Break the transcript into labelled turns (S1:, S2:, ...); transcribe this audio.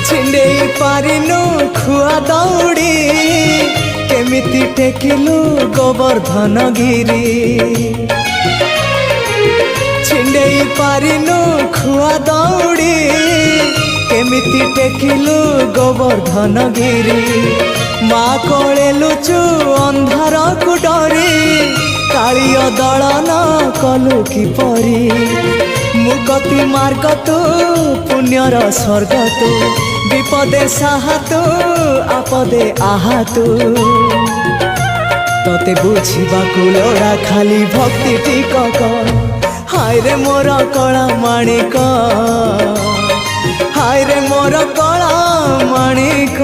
S1: छिंडे पारिनु खुआ दौड़ी केमिति टेकिलु गोवर्धन गिरी छिंडे पारिनु खुआ दौड़ी केमिति टेकिलु गोवर्धन गिरी माँ कोले लुचु अंधार को डरी कालिय दलन कलु कि परी मुकति मार्ग तू पुण्यर स्वर्ग तू विपदे साहा तू आपदे आहा तू तते बुझिबाकु लोड़ा खाली भक्ति टिकक हाय रे मोर कला माणिक हाय रे मोर कला माणिक।